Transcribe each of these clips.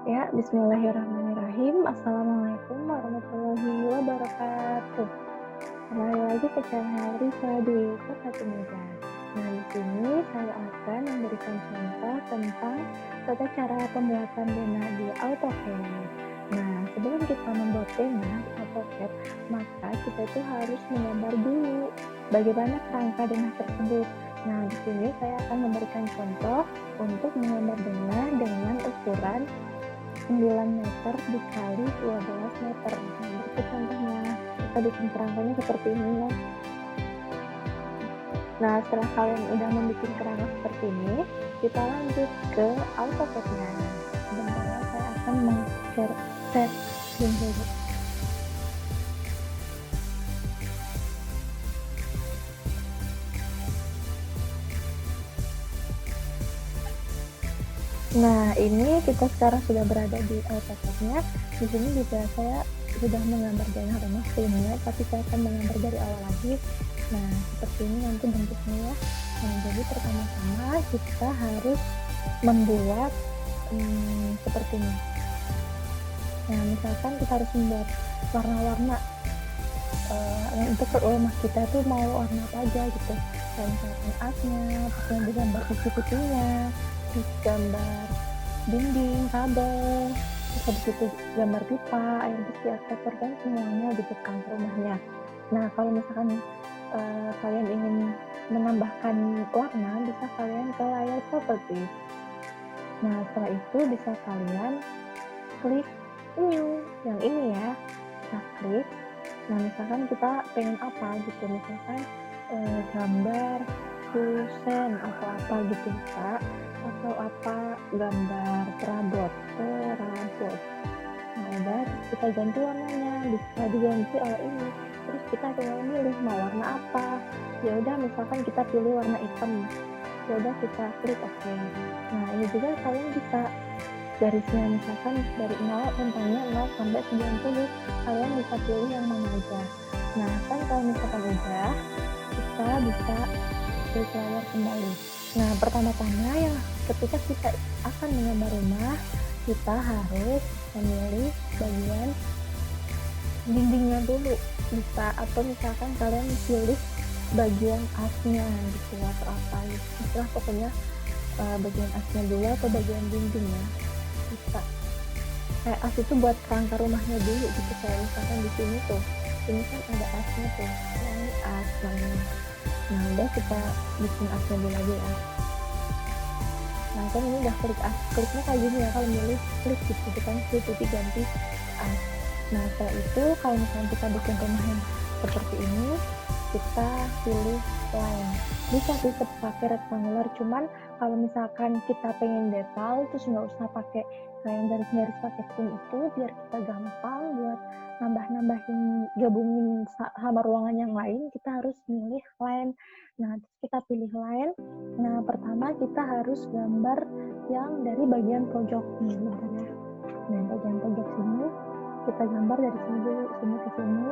Ya, bismillahirrahmanirrahim. Assalamualaikum warahmatullahi wabarakatuh. Kembali lagi ke channel Risa di Kota Meja. Nah, di sini saya akan memberikan contoh tentang tata cara pembuatan denah di AutoCAD. Nah, sebelum kita membuat denah di AutoCAD, maka kita itu harus menggambar dulu bagaimana kerangka denah tersebut. Nah, di sini saya akan memberikan contoh untuk menggambar denah dengan ukuran 9 meter dikali 12 meter. Nah, itu contohnya. Kita bikin kerangkanya seperti ini ya. Nah, setelah kalian udah membuat kerangka seperti ini, kita lanjut ke AutoCAD-nya. Sebentar ya, saya akan set dulu. Nah, ini kita sekarang sudah berada di AutoCAD-nya. Di sini juga saya sudah menggambar denah rumah sebelumnya, tapi saya akan menggambar dari awal lagi. Nah, seperti ini nanti bentuknya ya. Nah, jadi pertama-tama kita harus membuat seperti ini. Nah, misalkan kita harus membuat warna-warna untuk rumah kita tuh mau warna apa aja gitu. Kayak misalkan asnya, terus nanti gambar kucing-kucingnya, terus gambar dinding, kabel, terus habis itu gambar pipa, air bersih, aksesoris kan semuanya gitu kan rumahnya. Nah, kalau misalkan kalian ingin menambahkan warna, bisa kalian ke layar properti. Nah, setelah itu bisa kalian klik new yang ini ya. Kita klik. Nah, misalkan kita pengen apa gitu, misalkan gambar kusen atau apa gitu Kak, atau apa gambar perabot. Nah, udah kita ganti warnanya, bisa diganti oleh ini. Terus kita tinggal milih mau warna apa. Ya udah, misalkan kita pilih warna hitam. Ya udah, kita klik oke. Nah, ini juga kalian bisa garisnya misalkan dari 0 rentangnya 0 sampai 90, kalian bisa pilih yang mana aja. Nah, kan kalau misalkan udah, kita bisa klik layar kembali. Nah, pertama-tama yang ketika kita akan menggambar rumah, kita harus memilih bagian dindingnya dulu bisa, atau misalkan kalian pilih bagian asnya gitu atau apa gitu. Istilah pokoknya bagian asnya dulu atau bagian dindingnya bisa. Kayak as itu buat kerangka rumahnya dulu gitu, kayak misalkan di sini tuh, ini kan ada asnya tuh, ini as namanya. Nah, udah kita bikin asnya dulu aja ya. Nah, kan ini udah klik as, kliknya kayak gini ya, kalau milih klik gitu kan, klik ganti as. Nah, setelah itu kalau misalnya kita bikin rumah yang seperti ini, kita pilih line. Bisa sih pakai rectangular, cuman kalau misalkan kita pengen detail terus nggak usah pakai kayak garis-garis pakai tim itu, biar kita gampang buat nambah-nambahin, gabungin sama ruangan yang lain, kita harus milih line. Nah, terus kita pilih line. Nah, pertama kita harus gambar yang dari bagian pojok nih, bentar ya. Nah, bagian pojok sini kita gambar dari sini dulu, sini ke sini,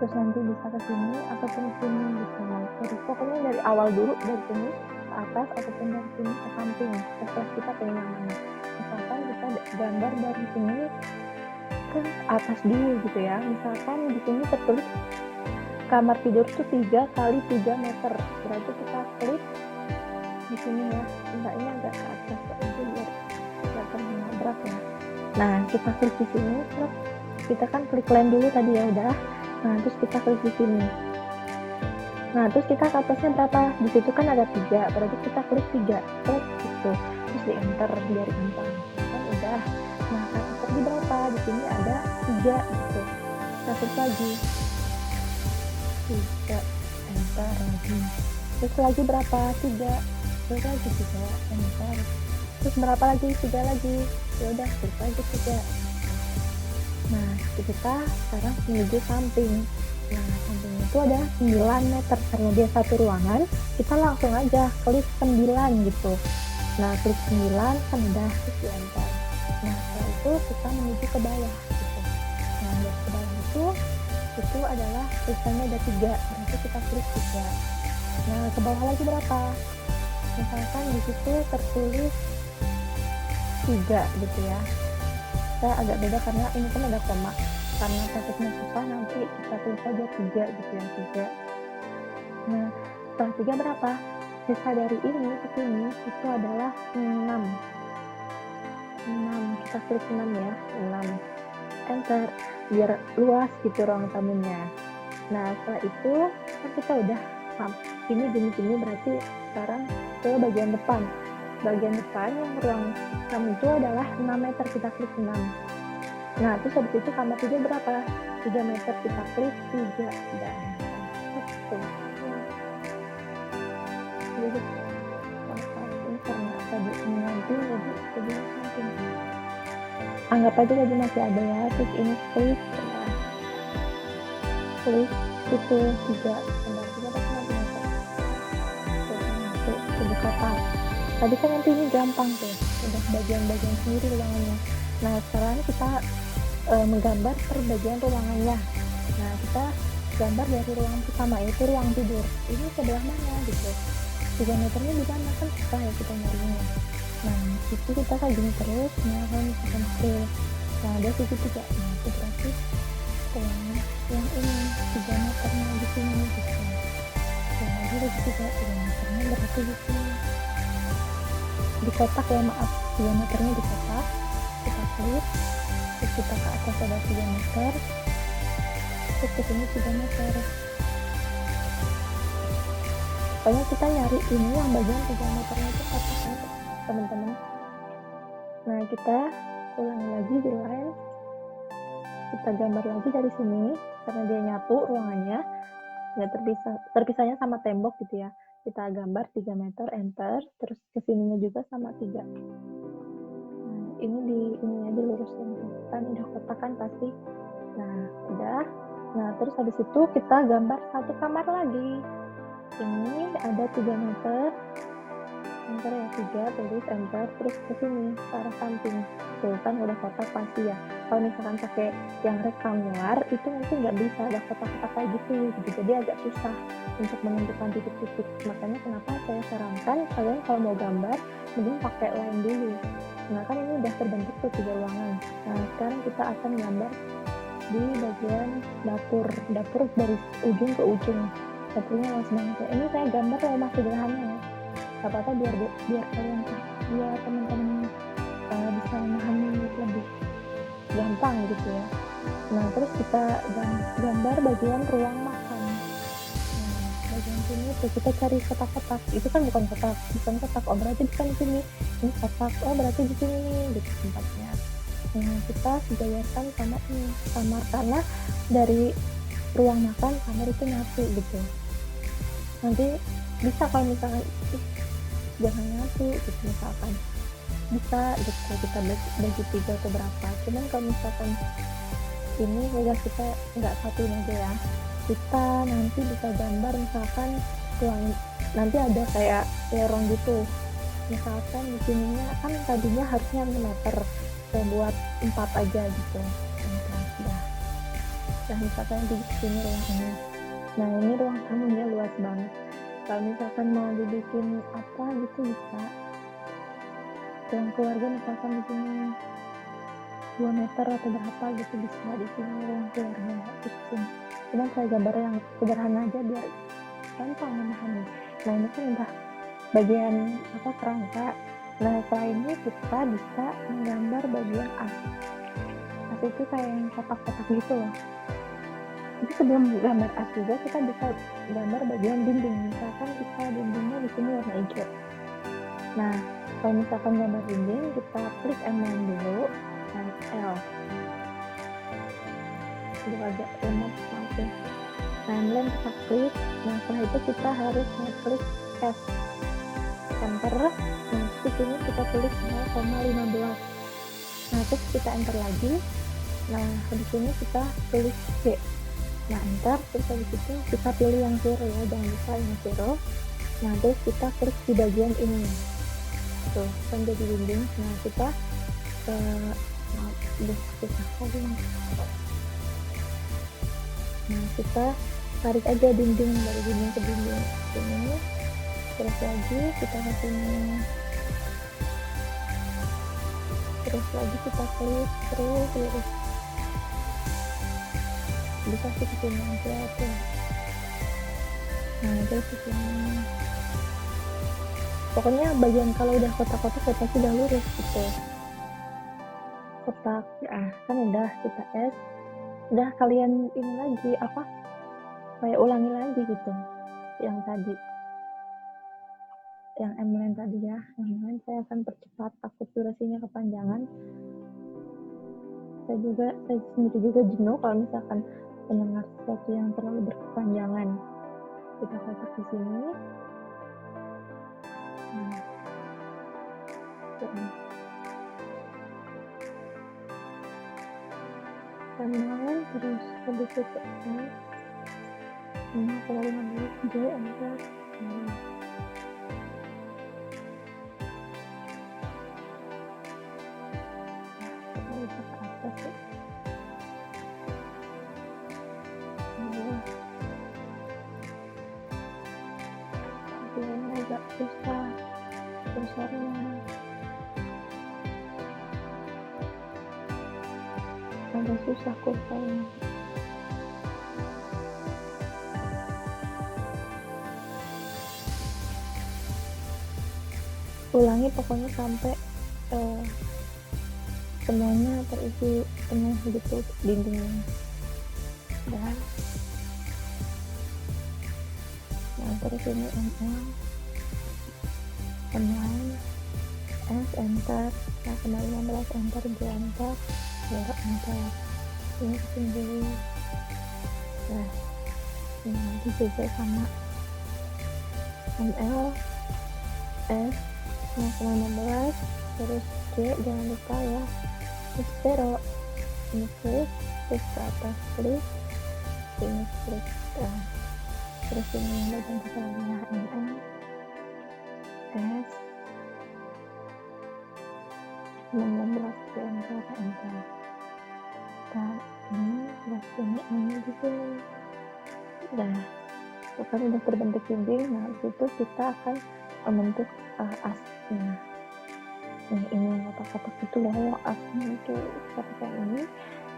terus nanti bisa ke sini ataupun ke sini gitu. Terus pokoknya dari awal dulu, dari sini ke atas ataupun dari sini ke samping, terserah kita pengen yang mana. Misalkan kita gambar dari sini ke atas dulu gitu ya. Misalkan di sini tertulis kamar tidur tuh 3 kali 3 meter, berarti kita klik di sini ya. Enggak, ini agak ke atas itu biar kelihatan berat ya. Nah, kita klik di sini, terus kita kan klik line dulu tadi ya udah. Nah, terus kita klik di sini. Nah, terus kita ke atasnya berapa? Di situ kan ada 3, berarti kita klik 3, klik gitu. Terus di enter biar gampang. Kan udah. Nah, ke atas lagi berapa? Di sini ada 3 gitu. Kita klik lagi. 3, enter lagi. Terus lagi berapa? 3. Terus lagi 3, enter. Terus berapa lagi? 3 lagi. Ya udah, klik lagi 3. Nah, kita sekarang menuju samping. Nah, samping itu ada 9 meter. Karena dia satu ruangan, kita langsung aja klik 9 gitu. Nah, klik 9, kan udah di enter. Nah, setelah itu kita menuju ke bawah gitu. Nah, dari ke bawah itu adalah tulisannya ada 3, berarti kita klik 3. Nah, ke bawah lagi berapa? Misalkan di situ tertulis 3 gitu ya. Saya agak beda karena ini kan ada koma, karena takutnya susah nanti kita tulis aja 3 gitu ya, 3. Nah, setelah 3 berapa? Sisa dari ini ke sini itu adalah 6. Kita klik 6 ya, 6. Enter, biar luas gitu ruang tamunya. Nah, setelah itu kan kita udah ini gini-gini, berarti sekarang ke bagian depan. Bagian depan yang ruang tamu itu adalah 6 meter, kita klik 6. Nah, terus habis itu kamar tidur berapa? 3 meter, kita klik 3. Dan itu. Jadi ini karena tadi nanti jadi mungkin anggap aja tadi masih ada ya. Terus ini klik itu 3 tubuh kotak. Tadi kan nanti ini gampang tuh, udah bagian-bagian sendiri ruangannya. Nah, sekarang kita menggambar per bagian ruangannya. Nah, kita gambar dari ruangan pertama, yaitu ruang tidur. Ini sebelah mana gitu, 3 meternya di mana, kan susah ya kita nyarinya. Nah, itu kita kayak gini terus, nyalakan misalkan ke, nah ada situ 3, nah itu berarti ruangan yang ini 3 meternya di sini gitu. Dan lagi di 3 meternya berarti di sini di kotak ya, maaf, 3 meternya di kotak. Kita klik, terus kita ke atas ada 3 meter, terus ke sini 3 meter. Pokoknya kita nyari ini yang bagian 3 meternya itu kotaknya teman-teman. Nah, kita ulangi lagi di line, kita gambar lagi dari sini karena dia nyatu ruangannya, nggak terpisahnya sama tembok gitu ya. Kita gambar 3 meter, enter, terus kesininya juga sama 3. Nah, ini dilurusin tuh, kan udah kotak kan pasti. Nah, udah. Nah, terus habis itu kita gambar satu kamar lagi. Ini ada 3 meter, enter ya, 3, tulis enter, terus ke sini ke arah samping. Tuh kan udah kotak pasti ya. Kalau misalkan pakai yang rektangular itu mungkin nggak bisa ada kotak-kotak kayak gitu, jadi agak susah untuk menentukan titik-titik. Makanya kenapa saya sarankan kalian kalau mau gambar mending pakai line dulu. Nah, kan ini udah terbentuk tuh 3 ruangan. Nah, sekarang kita akan gambar di bagian dapur dari ujung ke ujung. Dapurnya luas banget ya. Ini saya gambar rumah sederhana ya, gak apa-apa biar kalian, biar teman-teman bisa memahami lebih gampang gitu ya. Nah, terus kita gambar bagian ruang makan. Nah, bagian sini tuh kita cari kotak-kotak. Itu kan bukan kotak. Oh, berarti bukan di sini. Ini kotak. Oh, berarti di sini nih gitu tempatnya. Nah, kita sejajarkan sama ini kamar, karena dari ruang makan kamar itu nyatu gitu. Nanti bisa kalau misalkan jangan nyatu gitu, misalkan bisa gitu kita bagi 3 atau berapa. Cuman kalau misalkan ini udah kita nggak satuin aja ya, kita nanti bisa gambar misalkan ruang nanti ada kayak lorong gitu, misalkan di sininya kan tadinya harusnya 6 meter, saya buat 4 aja gitu. Nah, misalkan di sini ruang ini. Nah, ini ruang tamunya luas banget. Kalau misalkan mau dibikin apa gitu bisa. Ruang keluarga misalkan di sini 2 meter atau berapa gitu, bisa di sini ruang keluarga di sini. Cuman saya gambar yang sederhana aja biar gampang memahami. Nah, ini kan udah bagian kerangka. Nah, setelah ini kita bisa menggambar bagian as. As itu kayak yang kotak-kotak gitu loh. Jadi sebelum gambar as juga kita bisa gambar bagian dinding. Misalkan kita dindingnya di sini warna hijau. Nah, kalau misalkan gambar dinding, kita klik M9 dulu dan L. Udah agak lemot maaf ya. Timeline kita klik. Nah, setelah itu kita harus ngeklik S. Enter. Nah, di sini kita tulis 0,15. Nah, terus kita enter lagi. Nah, habis ini kita tulis C. Nah, enter, terus habis itu kita pilih yang 0 ya, jangan lupa yang 0. Nah, terus kita klik di bagian ini. Tuh, kan jadi dinding. Nah, kita Nah, kita tarik aja dinding dari dinding ke dinding sini. Terus lagi kita ke sini. Terus terus lagi kita klik terus lurus, bisa sih kesini aja tuh. Nah terus kesini, pokoknya bagian kalau udah kotak-kotak ya pasti udah lurus gitu. Kotak kan udah kita udah kalian ini lagi apa kayak ulangi lagi gitu yang tadi, yang M-line tadi ya. Yang lain saya akan percepat, takut durasinya kepanjangan. Saya sendiri juga jenuh kalau misalkan mendengar sesuatu yang terlalu berkepanjangan. Kita kotak di sini. Kemudian terus habis itu kalau ngambil J enter bisa ke atas ya. Ini agak susah kursornya, agak susah kursornya. Ulangi pokoknya sampai semuanya terisi penuh gitu dindingnya. Nah terus ini M-line S enter, nah kembali 16 enter, J enter, enter, ini kesini dulu. Nah ini nanti juga sama ML S 0,16, terus J jangan lupa ya, terus 0 ini klik, terus ke atas klik, ini klik, terus ini yang bagian kesalahannya MM S 16 ke enter. Dan ini di sini. Nah, bukan udah terbentuk dinding. Nah, situ kita akan membentuk asnya. Nah, ini kotak-kotak itu loh asnya itu seperti ini.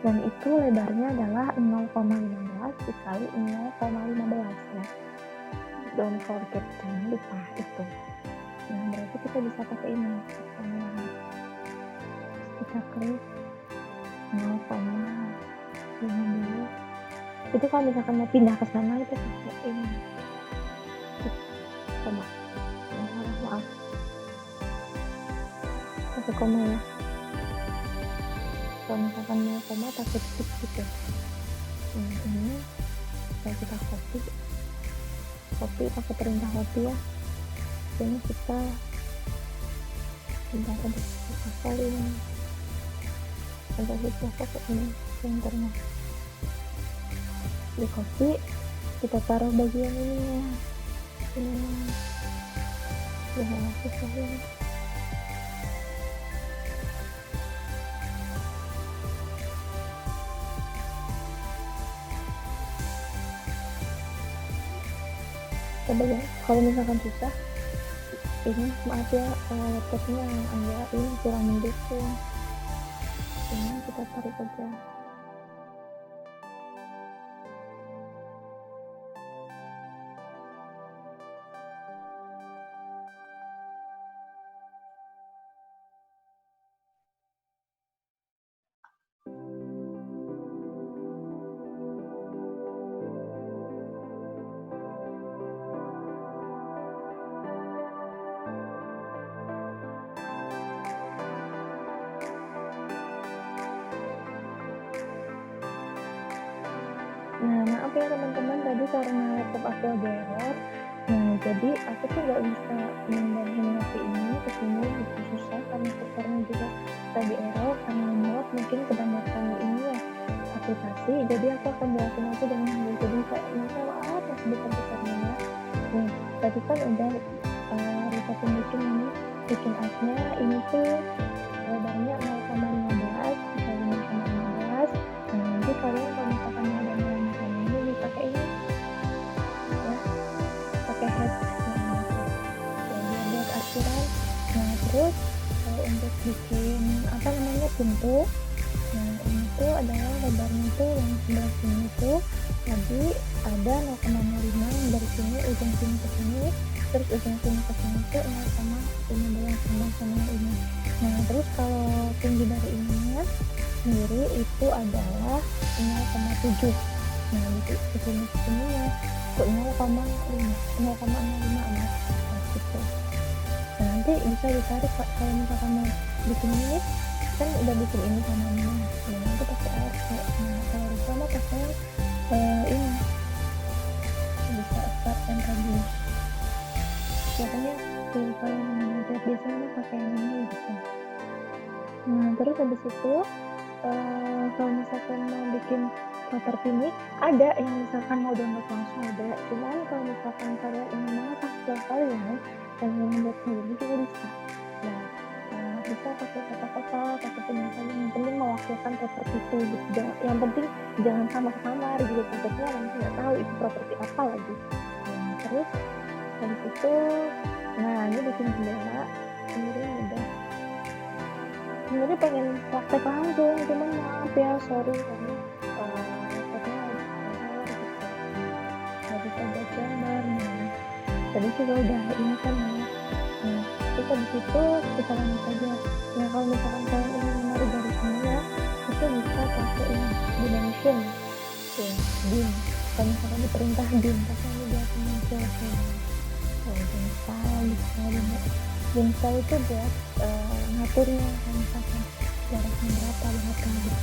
Dan itu lebarnya adalah 0,15 dikali 0,15 ya. Don't forget, jangan lupa itu. Nah, berarti kita bisa pakai ini. Kita klik 0,15. Itu kalau misalkan mau pindah ke sana itu pakai ini. Coba. Maaf. Pakai koma ya. Kalau misalkan mau koma pakai titik gitu. Ini kita copy pakai perintah copy ya. Ini kita pindahkan ke kali ini. Sampai kita pakai ini senternya. Di copy, kita taruh bagian ini ya. Ini susah ya. Coba ya, kalau misalkan susah ini maaf ya, laptopnya agak ini kurang mendukung. Ini kita tarik aja. Nah, maaf ya teman-teman, tadi karena laptop aku ada error. Nah, jadi aku tuh nggak bisa membangun HP ini ke sini, itu susah karena servernya juga tadi error karena muat mungkin kebanyakan ini ya aplikasi. Jadi aku akan jelasin aja dengan jadi kayak misal apa sebesar-besarnya ya. Nih, tadi kan udah Rita bikin asnya ini tuh lebarnya 0,15 dikali 0,15. Nah, nanti kalian kalau misalkan mau ada ini pakai ini ya, pakai head. Nah, jadi buat aturan. Nah, terus kalau untuk bikin apa namanya pintu. Nah ini tuh adalah lebarnya tuh yang sebelah sini tuh tadi ada 0,05 yang dari sini ujung sini ke sini, terus ujung sini ke sini tuh 0,15 sama yang ini. Nah terus kalau tinggi dari ininya sendiri itu adalah 0,7. Nah di sini ke sininya tuh 0,05 nah, gitu. Nah nanti bisa ditarik kalau misalkan mau bikin ini kan udah bikin ini sama ini, nah nanti pakai air. Nah kalau sama pakai ini bisa start and radius, pokoknya kalau yang mengajar biasanya pakai yang ini gitu. Nah terus habis itu kalau misalkan mau bikin properti ini ada yang misalkan mau download langsung ada, cuman kalau misalkan kalian ingin mengotak skill kalian dan ingin membuat sendiri juga bisa. Nah bisa pakai kata-kata punya kalian, yang penting mewakilkan properti itu gitu. Yang penting jangan sama gitu, takutnya nanti nggak tahu itu properti apa lagi. Nah terus habis itu nah ini bikin jendela sendiri udah sebenarnya pengen praktek langsung, cuman maaf ya, sorry karena laptopnya nggak bisa buat gambar. Nah tadi juga udah ini kan ya. Nah terus habis itu kita lanjut aja. Nah kalau misalkan kalian ingin menarik dari sini ya, itu bisa pakai ini dimension tuh dim. Kalau misalkan diperintah dim, pakai ini buat muncul dim style itu buat ngaturnya, kalau misalkan jaraknya berapa lihatkan gitu.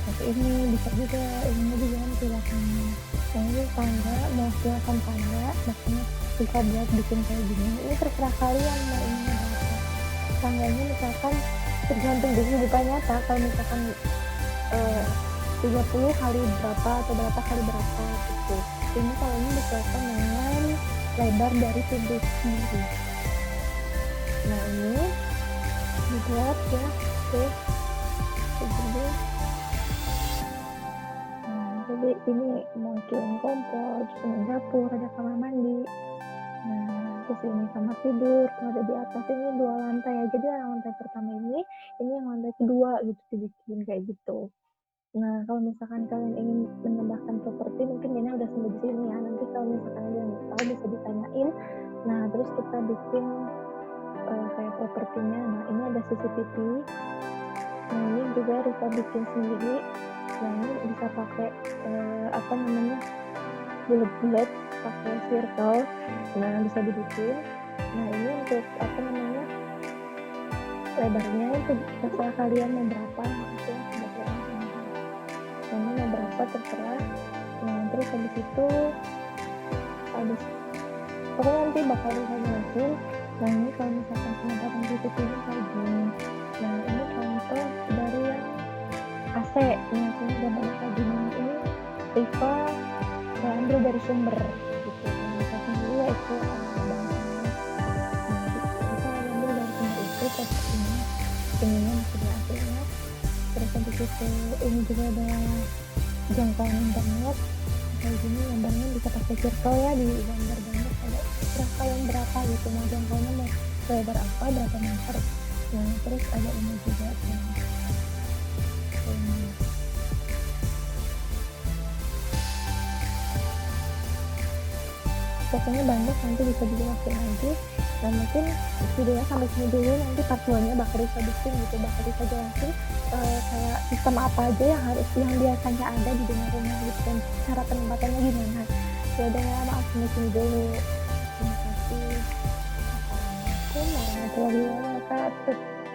Tapi ini bisa juga ini juga kan belakangnya. Nah ini tangga, mau silakan tangga, maksudnya bisa buat bikin kayak gini. Ini terserah kalian mau ini berapa. Tangganya misalkan tergantung di kehidupan nyata, kalau misalkan 30 kali berapa atau berapa kali berapa gitu. Ini kalau ini disesuaikan dengan lebar dari tubuh sendiri. Nah ini dibuat ya tuh jadi jadi ini mungkin kompor, terus dapur, ada kamar mandi. Nah terus ini kamar tidur tuh ada di atas, ini 2 lantai ya, jadi yang lantai pertama ini yang lantai kedua gitu dibikin kayak gitu. Nah kalau misalkan kalian ingin menambahkan properti mungkin ini udah sampai di sini ya, nanti kalau misalkan kalian nggak tahu bisa ditanyain. Nah terus kita bikin kayak propertinya. Nah ini ada CCTV. Nah ini juga Rita bikin sendiri. Nah ini bisa pakai apa namanya bulat-bulat, pakai circle. Nah bisa dibikin. Nah ini untuk apa namanya lebarnya itu terserah kalian mau berapa, maksudnya ini mau berapa terserah. Nah terus habis itu pokoknya nanti bakal jelasin. Nah ini kalau misalkan penempatan titik ini kayak gini. Nah ini contoh dari yang AC, ini aku udah banyak kayak gini. Ini Riva saya ambil dari sumber gitu. Nah bisa sendiri ya itu bahannya. Nah kita ambil dari sumber itu seperti ininya masih di AC-nya. Terus habis itu ini juga ada jangkauan internet kayak gini, gambarnya bisa pakai circle ya, di gambar-gambar ada terserah kalian berapa gitu, mau jangkauannya mau lebar apa berapa meter. Nah terus ada ini juga pokoknya banyak, nanti bisa dijelasin lagi. Nah mungkin videonya sampai sini dulu, nanti part 2 nya bakal bisa bikin gitu, bakal bisa jelasin kayak sistem apa aja yang biasanya ada di dalam rumah gitu, dan cara penempatannya gimana. Ya udah ya, maaf sampai sini dulu. Terima kasih. Assalamualaikum warahmatullahi wabarakatuh.